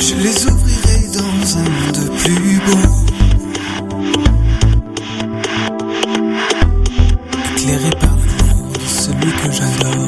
Je les ouvrirai dans un monde plus beau, éclairé par l'amour de celui que j'adore.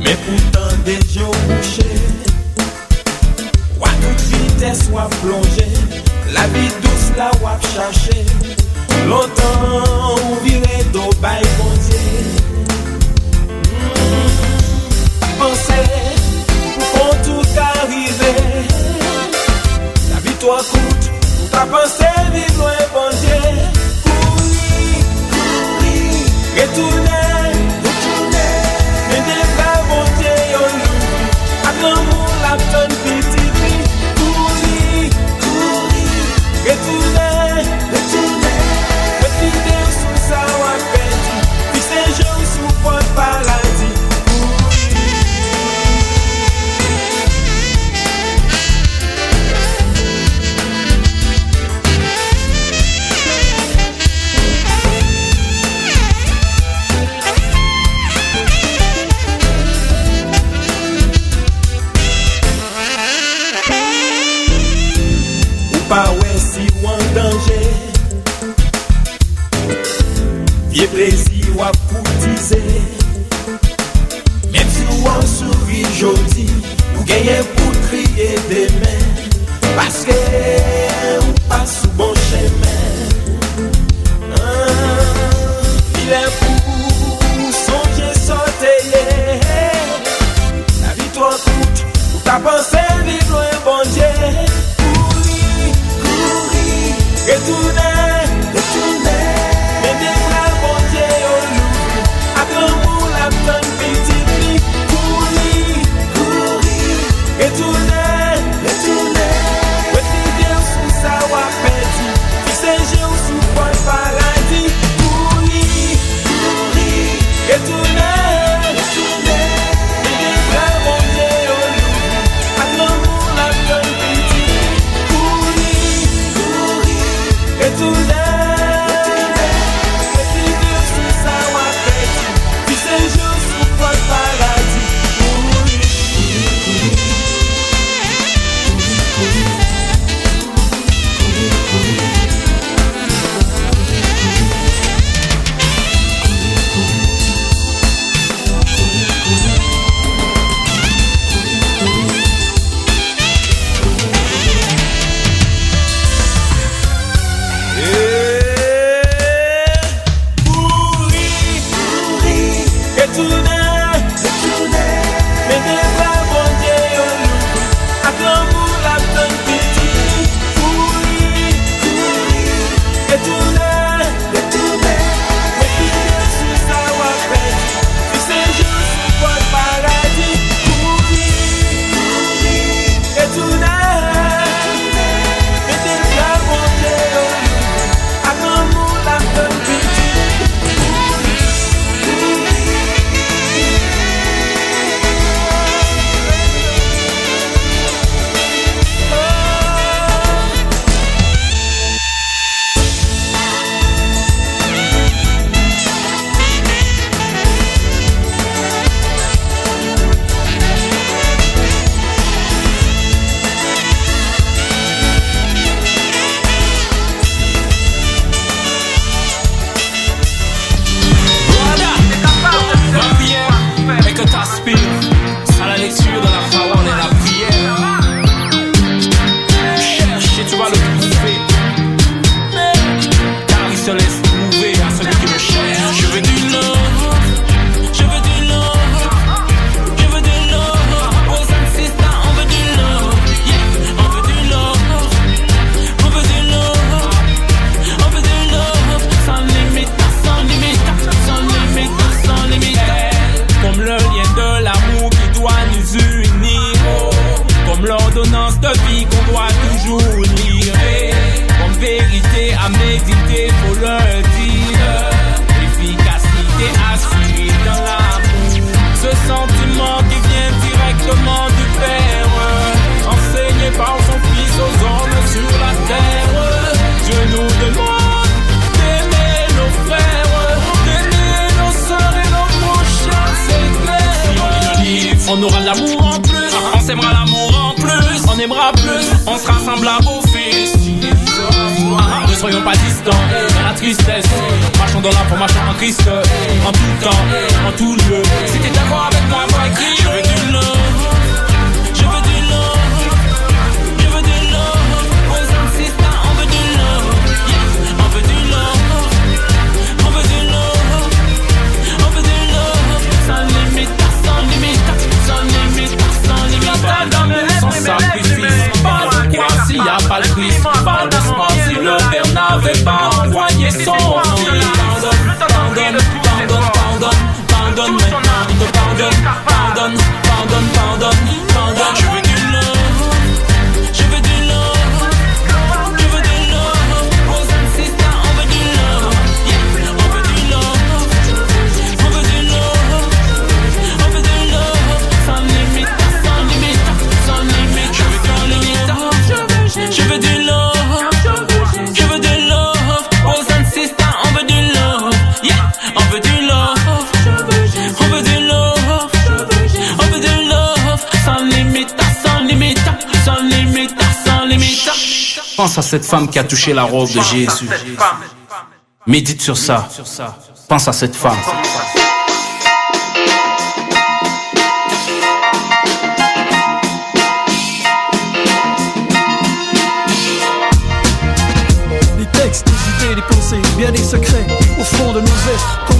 Mais pourtant déjà couché, ou à toute vitesse ou à plonger, la vie douce la ou à chercher. Longtemps ou viré d'eau by bon Dieu. Pensez pour tout arriver, la victoire coûte, ou t'as pensé vivre loin bon Dieu. Courir, courir, retourner. L'amour, la tonne petite vie, courir, courir, retourner, retourner, retourner sous sa ou à pédi, puis c'est jour sous porte paradis. Pas ouais si ou en danger, vieux plaisir ou à courtiser. Même si ou en sourit jodi, ou gagne pour crier des mains, parce que ou pas sous bon chemin. Il est pour songer sauter, la victoire coûte, ou t'as pensé vivre loin bon Dieu. Retourner, retourner, mais des bras bon Dieu au loup, à l'amour la tonne petite vie, courir, courir, retourner, retourner, retourner sous sa ou à pédi, puis c'est jour sous porte paradis, courir, courir, retourner, retourner, mais des bras bon Dieu au loup, à l'amour la tonne petite vie, courir, courir. Et tout le sous sa ou à pédi, puis c'est jour sous porte paradis. On aura de l'amour en plus, on s'aimera l'amour en plus, on aimera plus, on sera semblable au fils. Ne soyons pas distants dans la tristesse, marchons dans la foi, marchons en Christ, en tout temps, en tout lieu. Si t'es d'accord avec moi, moi écris, je veux du love. Je veux du love, je veux du love. Boys and sisters, on veut du love, yeah. On veut du love, on veut du love, on veut du love. Sans limite, sans limite, sans limite, sans limite. Sans sacrifice, pas de croix s'il n'y a pas de Christ. Pas d'espoir si le Père n'avait pas envoyé son nom. Pardonne, pardonne, pardonne, pardonne, pardonne maintenant, il te pardonne, pardonne, pardonne, pardonne, pardonne. Je veux du love, je veux du love, je veux du love. Brothers and sisters, on veut du love, yeah. On veut du love, on veut du love, on veut du love. Sans limite, sans limite, sans limite, sans limite. Je veux du love, je veux du love. Brothers and sisters, on veut du love, yeah. On veut du love, on veut du love, on veut du love. Sans limite, sans limite, sans limite, sans limite. Pense à cette femme qui a touché la robe de Jésus. Médite sur ça. Pense à cette femme. Des textes, des idées, des pensées, bien des secrets au fond de nos êtres. Quand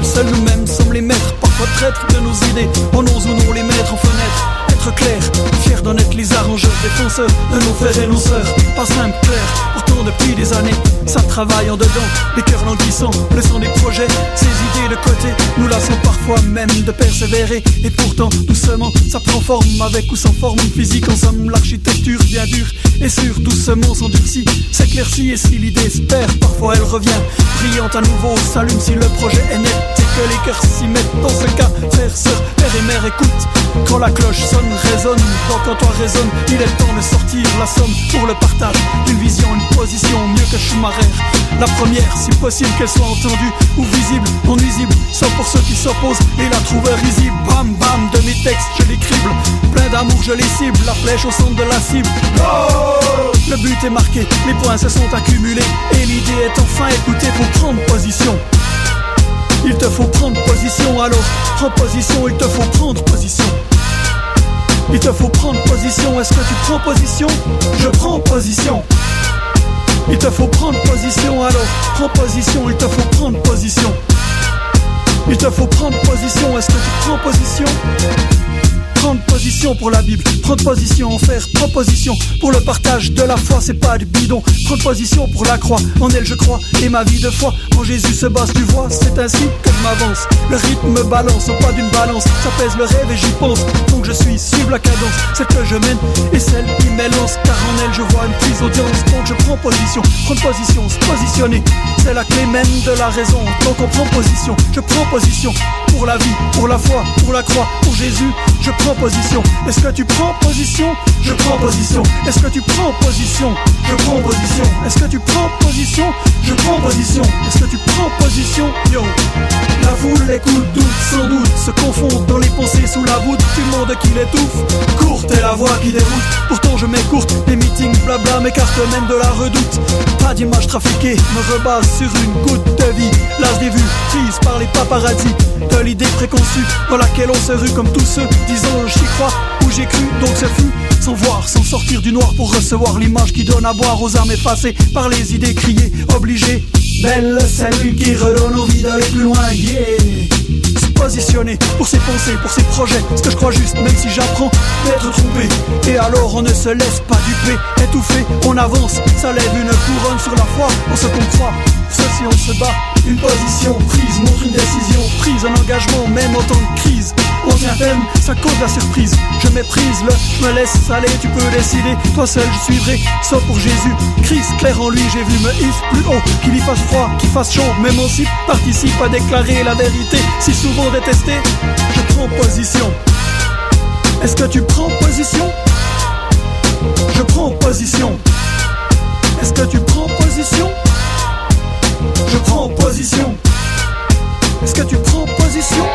seuls nous-mêmes sommes les maîtres, parfois traîtres de nos idées. On ose ou non les mettre en fenêtre. Être clair, fier d'en être les arrangeurs, défenseurs de nos frères et nos sœurs. Pas simple, clair, pourtant depuis des années, ça travaille en dedans. Les cœurs languissants, le sang des projets, ces idées de côté, nous lassons parfois même de persévérer. Et pourtant, doucement, ça prend forme, avec ou sans forme physique. En somme, l'architecture bien dure et sûre, doucement s'endurcit, s'éclaircit. Et si l'idée se perd, parfois elle revient, brillante à nouveau, s'allume si le projet est net. Et que les cœurs s'y mettent, dans ce cas, frères, sœurs, père et mère, écoute. Quand la cloche sonne, résonne, quand toi résonne, il est temps de sortir la somme pour le partage d'une vision, une position mieux que Schumacher. La première, si possible qu'elle soit entendue ou visible, non nuisible, sauf pour ceux qui s'opposent et la trouvent risible. Bam bam, de mes textes je les crible, plein d'amour je les cible, la flèche au centre de la cible. Oh, le but est marqué, les points se sont accumulés et l'idée est enfin écoutée pour prendre position. Il te faut prendre position, alors prends position, il te faut prendre position. Il te faut prendre position, est-ce que tu prends position? Je prends position. Il te faut prendre position, alors prends position, il te faut prendre position. Il te faut prendre position, est-ce que tu prends position? Prendre position pour la Bible, prendre position en faire proposition pour le partage de la foi, c'est pas du bidon. Prendre position pour la croix, en elle je crois, et ma vie de foi en Jésus se base, tu vois, c'est ainsi que je m'avance. Le rythme me balance au pas d'une balance, ça pèse le rêve et j'y pense. Donc je suive la cadence, celle que je mène et celle qui m'élance, car en elle je vois une prise d'audience. Donc je prends position, prendre position, se positionner, c'est la clé même de la raison. Donc on prend position, je prends position pour la vie, pour la foi, pour la croix, pour Jésus, je prends position. Est-ce que tu prends position? Je prends position. Est-ce que tu prends position? Je prends position. Est-ce que tu prends position? Je prends position. Est-ce que tu prends position? Yo. La foule écoute, doute, sans doute, se confond dans les pensées sous la voûte du monde qui l'étouffe. Courte est la voix qui déroute, pourtant je m'écourte. Les meetings blabla m'écartent même de la redoute. Pas d'image trafiquée, me rebase sur une goutte de vie. L'âge des vues, prise par les paparazzis, de l'idée préconçue dans laquelle on se rue comme tous ceux disant j'y crois ou j'ai cru, donc ce fut sans voir, sans sortir du noir pour recevoir l'image qui donne à boire aux âmes effacées par les idées criées, obligées. Belle celle qui redonne envie d'aller plus loin, yeah. Se positionner pour ses pensées, pour ses projets, ce que je crois juste, même si j'apprends d'être trompé. Et alors on ne se laisse pas duper, étouffé, on avance, ça lève une couronne sur la foi, en ce qu'on croit. Ceci on se bat, une position prise, montre une décision prise, un engagement même en temps de crise. On tient ferme, ça cause la surprise. Je méprise le, je me laisse aller, tu peux décider. Toi seul je suivrai, sauf pour Jésus Christ, clair en lui, j'ai vu me hisse plus haut. Qu'il y fasse froid, qu'il fasse chaud, m'émancipe, participe à déclarer la vérité. Si souvent détesté, je prends position. Est-ce que tu prends position? Je prends position. Est-ce que tu prends position? Je prends position. Est-ce que tu prends position?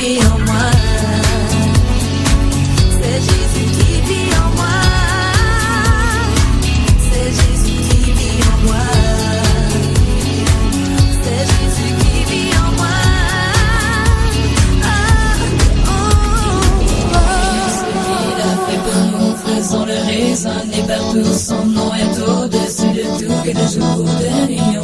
vit en moi. C'est Jésus qui vit en moi. C'est Jésus qui vit en moi. C'est Jésus qui vit en moi. Ce qu'il a fait pour nous, faisons le raisonner partout. Son nom est au-dessus de tout et de jour, de nuit.